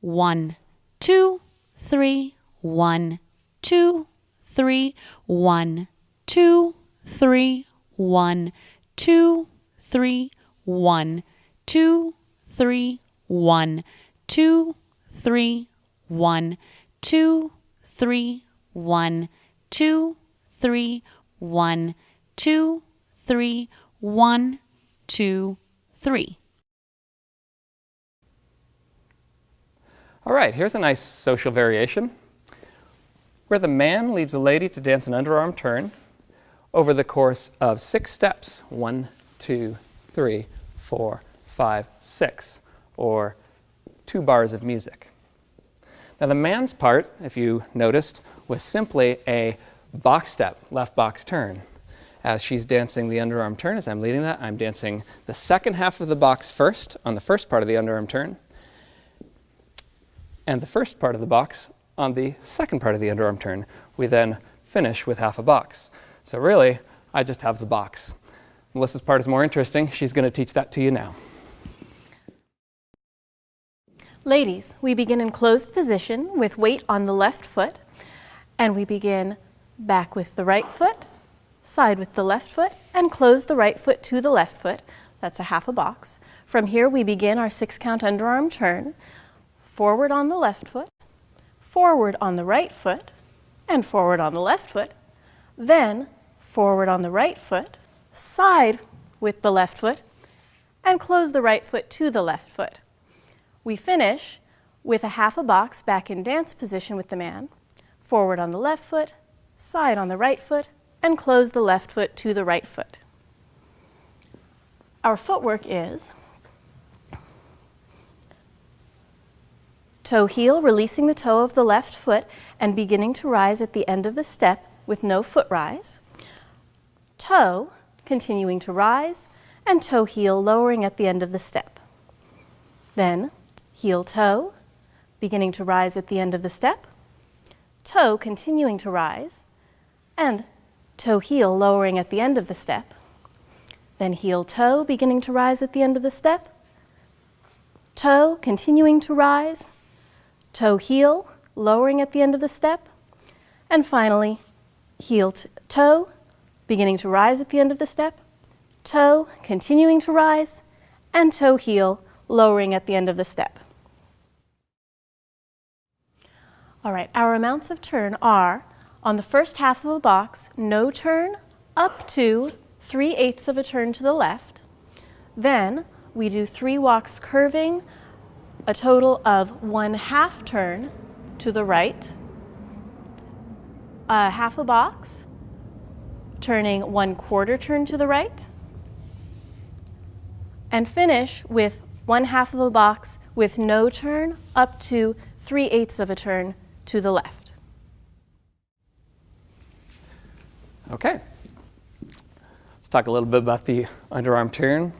1, 2, 3, 1, 2, 3, 1, 2, 3, 1, 2, 3, 1, 2, 3, 1, 2, 3, 1, 2, 3, 1, 2, 3, 1, 2, 3, 1, 2, 3. All right, here's a nice social variation where the man leads the lady to dance an underarm turn over the course of 6 steps. 1, 2, 3, 4, 5, 6, or 2 bars of music. Now the man's part, if you noticed, was simply a box step, left box turn. As she's dancing the underarm turn, as I'm leading that, I'm dancing the second half of the box first on the first part of the underarm turn, and the first part of the box on the second part of the underarm turn. We then finish with half a box. So really, I just have the box. Melissa's part is more interesting. She's going to teach that to you now. Ladies, we begin in closed position with weight on the left foot, and we begin back with the right foot, side with the left foot, and close the right foot to the left foot. That's a half a box. From here, we begin our 6-count underarm turn. Forward on the left foot, forward on the right foot, and forward on the left foot. Then forward on the right foot, side with the left foot, and close the right foot to the left foot. We finish with a half a box back in dance position with the man. Forward on the left foot, side on the right foot, and close the left foot to the right foot. Our footwork is toe heel, releasing the toe of the left foot and beginning to rise at the end of the step with no foot rise. Toe, continuing to rise, and toe heel, lowering at the end of the step. Then heel toe, beginning to rise at the end of the step. Toe, continuing to rise, and toe heel, lowering at the end of the step. Then heel toe, beginning to rise at the end of the step. Toe, continuing to rise. Toe heel, lowering at the end of the step, and finally heel toe, beginning to rise at the end of the step, toe, continuing to rise, and toe heel, lowering at the end of the step. All right, our amounts of turn are, on the first half of a box, no turn up to 3/8 of a turn to the left. Then we do 3 walks curving, a total of 1/2 turn to the right, a half a box, turning 1/4 turn to the right, and finish with 1/2 of a box with no turn up to 3/8 of a turn to the left. Okay. Let's talk a little bit about the underarm turn,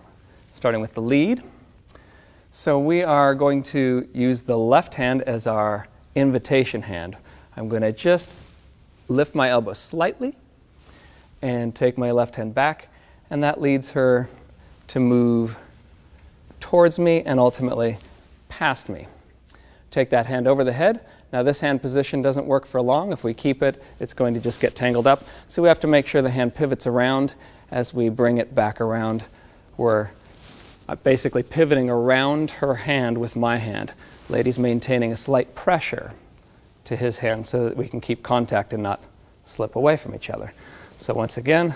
starting with the lead. So we are going to use the left hand as our invitation hand. I'm going to just lift my elbow slightly and take my left hand back, and that leads her to move towards me and ultimately past me. Take that hand over the head. Now this hand position doesn't work for long. If we keep it, it's going to just get tangled up. So we have to make sure the hand pivots around as we bring it back around. We're basically pivoting around her hand with my hand. Lady's maintaining a slight pressure to his hand so that we can keep contact and not slip away from each other. So once again,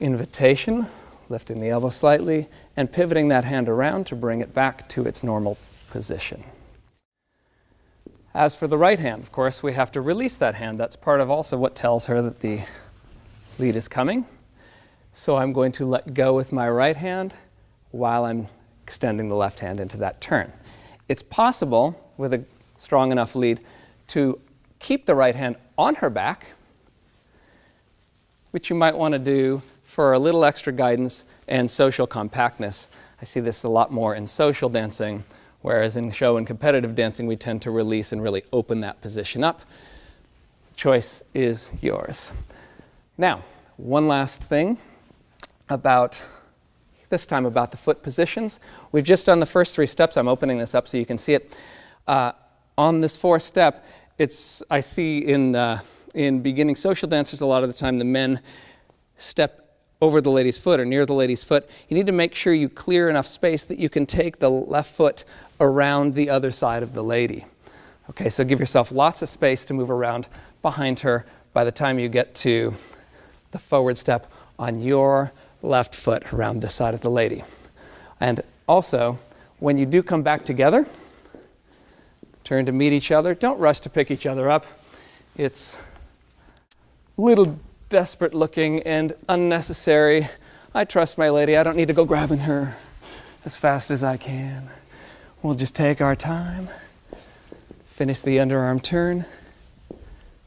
invitation, lifting the elbow slightly, and pivoting that hand around to bring it back to its normal position. As for the right hand, of course, we have to release that hand. That's part of also what tells her that the lead is coming. So I'm going to let go with my right hand while I'm extending the left hand into that turn. It's possible, with a strong enough lead, to keep the right hand on her back, which you might want to do for a little extra guidance and social compactness. I see this a lot more in social dancing, whereas in show and competitive dancing, we tend to release and really open that position up. Choice is yours. Now, one last thing about this time about the foot positions. We've just done the first 3 steps. I'm opening this up so you can see it. On this 4th step, I see in beginning social dancers a lot of the time the men step over the lady's foot or near the lady's foot. You need to make sure you clear enough space that you can take the left foot around the other side of the lady. Okay, so give yourself lots of space to move around behind her by the time you get to the forward step on your left foot around the side of the lady. And also, when you do come back together, turn to meet each other. Don't rush to pick each other up. It's a little desperate looking and unnecessary. I trust my lady. I don't need to go grabbing her as fast as I can. We'll just take our time, finish the underarm turn,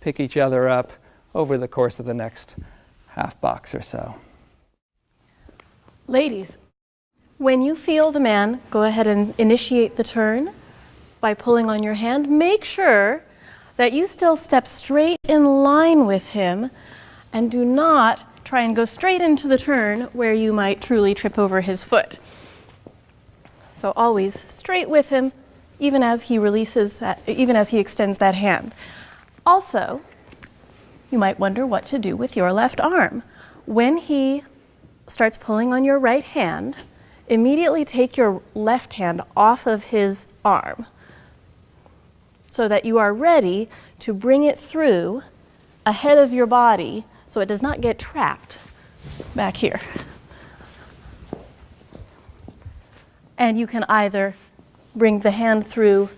pick each other up over the course of the next half box or so. Ladies, when you feel the man, go ahead and initiate the turn by pulling on your hand. Make sure that you still step straight in line with him and do not try and go straight into the turn where you might truly trip over his foot. So always straight with him, even as he extends that hand. Also, you might wonder what to do with your left arm. When he starts pulling on your right hand, immediately take your left hand off of his arm so that you are ready to bring it through ahead of your body so it does not get trapped back here. And you can either bring the hand through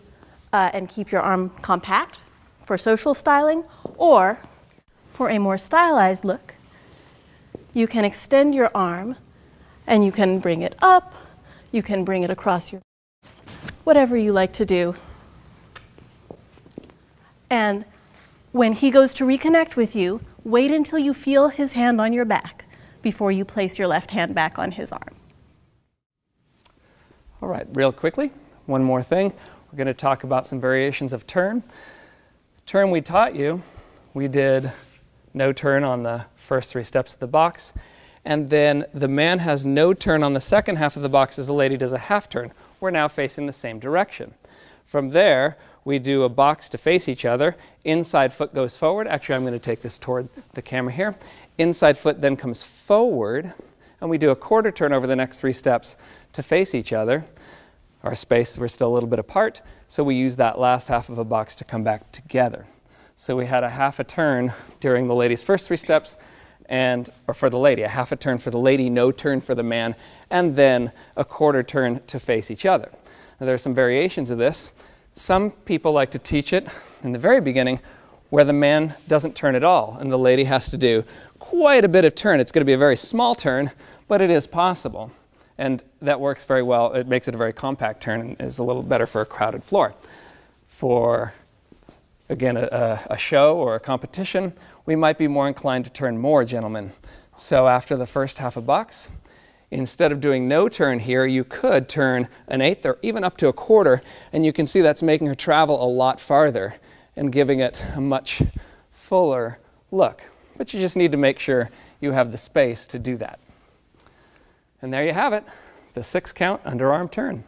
and keep your arm compact for social styling, or for a more stylized look, you can extend your arm and you can bring it up, you can bring it across your face, whatever you like to do. And when he goes to reconnect with you, wait until you feel his hand on your back before you place your left hand back on his arm. All right, real quickly, one more thing. We're going to talk about some variations of turn. The turn we taught you, we did no turn on the first 3 steps of the box, and then the man has no turn on the second half of the box as the lady does a half turn. We're now facing the same direction. From there, we do a box to face each other. Inside foot goes forward. Actually, I'm going to take this toward the camera here. Inside foot then comes forward, and we do a quarter turn over the next 3 steps to face each other. Our space, we're still a little bit apart, so we use that last half of a box to come back together. So we had a half a turn during the lady's first 3 steps, or for the lady, a half a turn for the lady, no turn for the man, and then a quarter turn to face each other. Now, there are some variations of this. Some people like to teach it in the very beginning where the man doesn't turn at all and the lady has to do quite a bit of turn. It's going to be a very small turn, but it is possible. And that works very well. It makes it a very compact turn and is a little better for a crowded floor. For, again, a show or a competition, we might be more inclined to turn more, gentlemen. So after the first half a box, instead of doing no turn here, you could turn an eighth or even up to a quarter, and you can see that's making her travel a lot farther and giving it a much fuller look. But you just need to make sure you have the space to do that. And there you have it, the 6-count underarm turn.